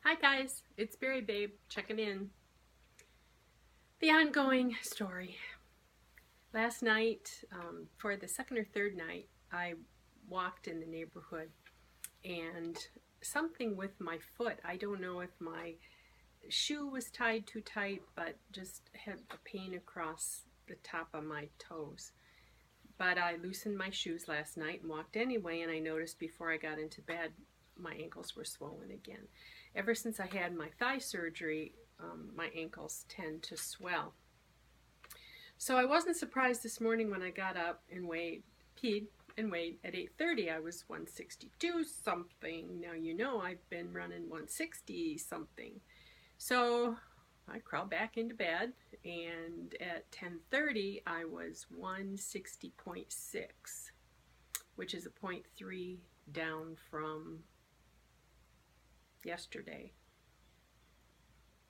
Hi guys, it's Berry Babe checking in. The ongoing story. Last night, for the second or third night, I walked in the neighborhood and something with my foot, I don't know if my shoe was tied too tight, but just had a pain across the top of my toes. But I loosened my shoes last night and walked anyway, and I noticed before I got into bed my ankles were swollen again. Ever since I had my thigh surgery, my ankles tend to swell. So I wasn't surprised this morning when I got up and peed and weighed at 8:30. I was 162 something. Now you know I've been running 160 something. So I crawled back into bed, and at 10:30 I was 160.6, which is a .3 down from yesterday.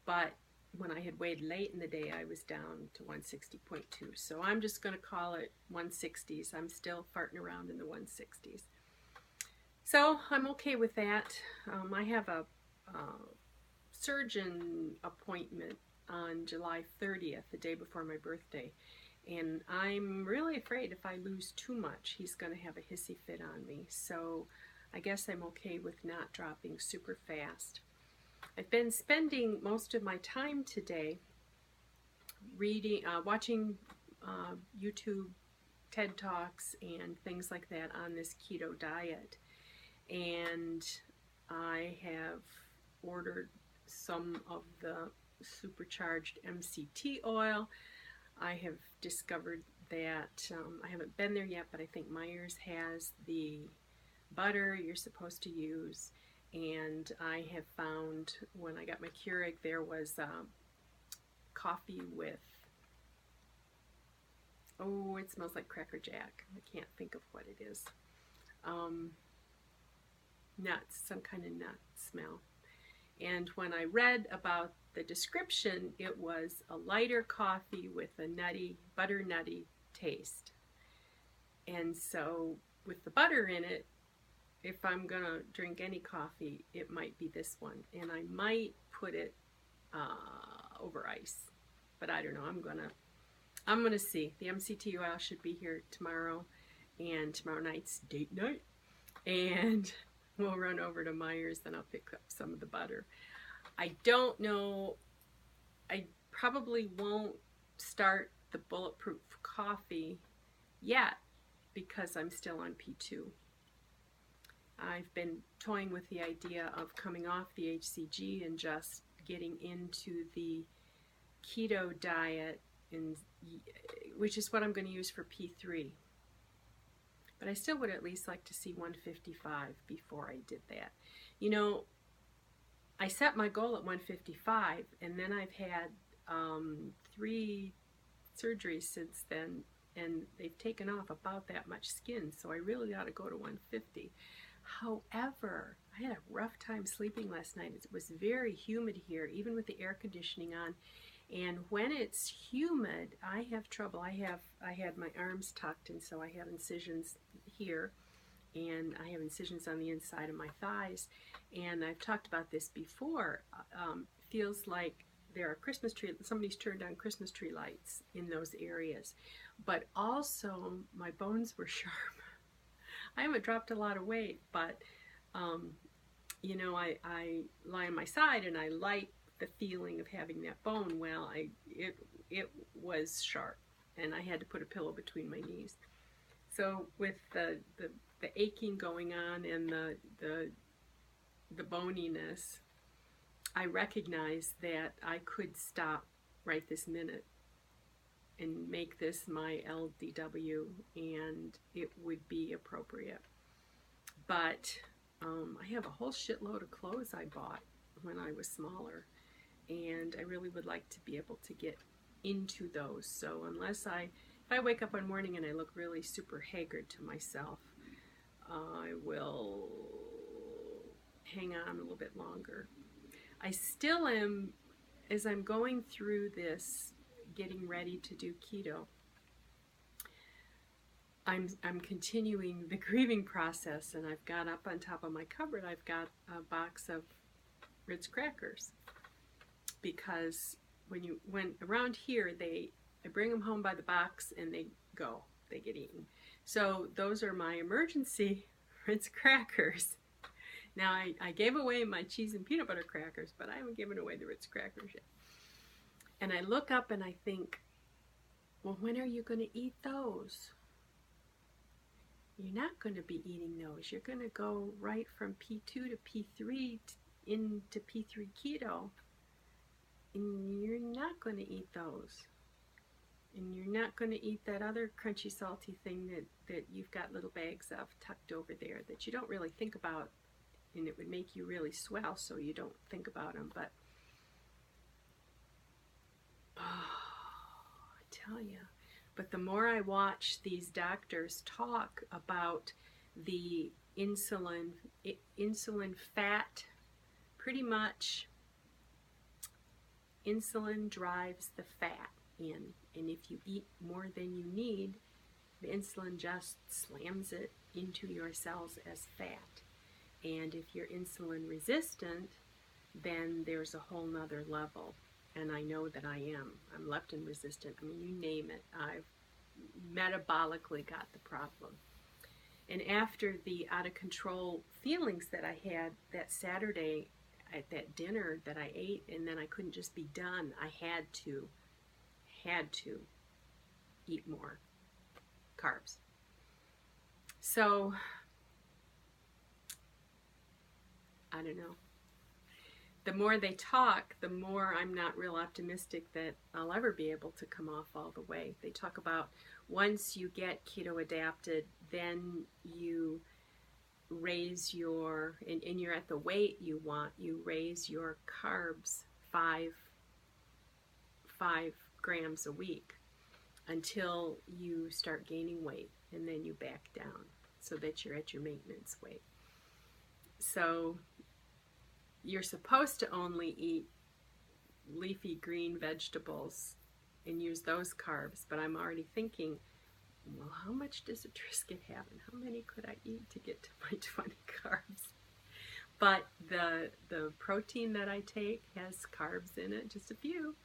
But when I had weighed late in the day, I was down to 160.2. So I'm just going to call it 160s. I'm still farting around in the 160s. So I'm okay with that. I have a surgeon appointment on July 30th, the day before my birthday. And I'm really afraid if I lose too much, he's going to have a hissy fit on me. So I guess I'm okay with not dropping super fast. I've been spending most of my time today watching YouTube TED Talks and things like that on this keto diet. And I have ordered some of the supercharged MCT oil. I have discovered that I haven't been there yet, but I think Myers has the butter you're supposed to use. And I have found when I got my Keurig, there was coffee with, oh, it smells like Cracker Jack. I can't think of what it is. Nuts, some kind of nut smell. And when I read about the description, it was a lighter coffee with a butter nutty taste. And so with the butter in it, if I'm gonna drink any coffee, it might be this one, and I might put it over ice, but I don't know. I'm gonna see. The MCT oil should be here tomorrow, and tomorrow night's date night, and we'll run over to Myers. Then I'll pick up some of the butter. I don't know. I probably won't start the bulletproof coffee yet because I'm still on P2. I've been toying with the idea of coming off the HCG and just getting into the keto diet, which is what I'm going to use for P3. But I still would at least like to see 155 before I did that. You know, I set my goal at 155, and then I've had 3 surgeries since then, and they've taken off about that much skin, so I really ought to go to 150. However, I had a rough time sleeping last night. It was very humid here, even with the air conditioning on. And when it's humid, I have trouble. I had my arms tucked, and so I have incisions here, and I have incisions on the inside of my thighs. And I've talked about this before. Feels like there are somebody's turned on Christmas tree lights in those areas. But also, my bones were sharp. I haven't dropped a lot of weight, but you know, I lie on my side and I like the feeling of having that bone. Well, it was sharp, and I had to put a pillow between my knees. So with the aching going on and the boniness, I recognized that I could stop right this minute and make this my LDW, and it would be appropriate. But I have a whole shitload of clothes I bought when I was smaller, and I really would like to be able to get into those. So if I wake up one morning and I look really super haggard to myself, I will hang on a little bit longer. I still am, as I'm going through this, getting ready to do keto, I'm continuing the grieving process, and I've got up on top of my cupboard, I've got a box of Ritz crackers, because when around here I bring them home by the box and they get eaten. So those are my emergency Ritz crackers. Now I gave away my cheese and peanut butter crackers, but I haven't given away the Ritz crackers yet. And I look up and I think, well, when are you going to eat those? You're not going to be eating those. You're going to go right from P2 to P3 into P3 keto. And you're not going to eat those. And you're not going to eat that other crunchy, salty thing that you've got little bags of tucked over there that you don't really think about. And it would make you really swell, so you don't think about them. But, oh, I tell you. But the more I watch these doctors talk about the insulin fat, pretty much insulin drives the fat in. And if you eat more than you need, the insulin just slams it into your cells as fat. And if you're insulin resistant, then there's a whole nother level. And I know that I am. I'm leptin resistant. I mean, you name it. I've metabolically got the problem. And after the out of control feelings that I had that Saturday at that dinner that I ate, and then I couldn't just be done, I had to eat more carbs. So, I don't know. The more they talk, the more I'm not real optimistic that I'll ever be able to come off all the way. They talk about once you get keto adapted, then you raise your, and you're at the weight you want, you raise your carbs 5 grams a week until you start gaining weight, and then you back down so that you're at your maintenance weight. So you're supposed to only eat leafy green vegetables and use those carbs, but I'm already thinking, well, how much does a Triscuit have, and how many could I eat to get to my 20 carbs? But the protein that I take has carbs in it, just a few.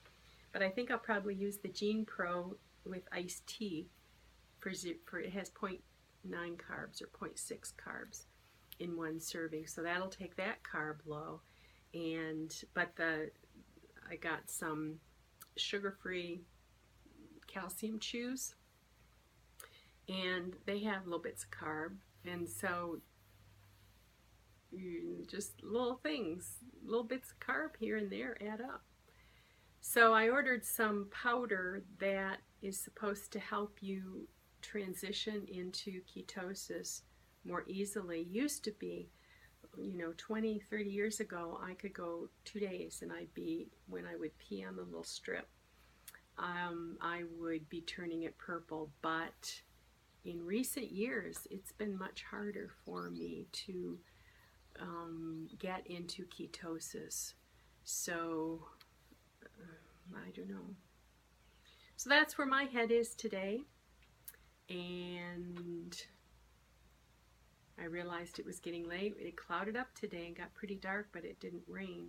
But I think I'll probably use the Gene Pro with iced tea for it has 0.9 carbs or 0.6 carbs in one serving, so that'll take that carb low. But I got some sugar-free calcium chews, and they have little bits of carb, and so just little things, little bits of carb here and there add up. So I ordered some powder that is supposed to help you transition into ketosis more easily. Used to be, 20, 30 years ago, I could go 2 days and when I would pee on the little strip, I would be turning it purple. But in recent years, it's been much harder for me to get into ketosis. So, I don't know. So that's where my head is today. And I realized it was getting late. It clouded up today and got pretty dark, but it didn't rain.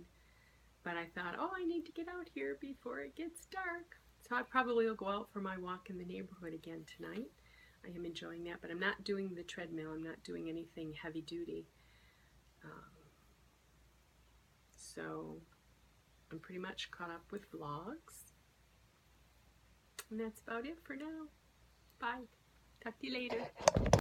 But I thought, I need to get out here before it gets dark. So I probably will go out for my walk in the neighborhood again tonight. I am enjoying that, but I'm not doing the treadmill. I'm not doing anything heavy duty. So I'm pretty much caught up with vlogs. And that's about it for now. Bye. Talk to you later.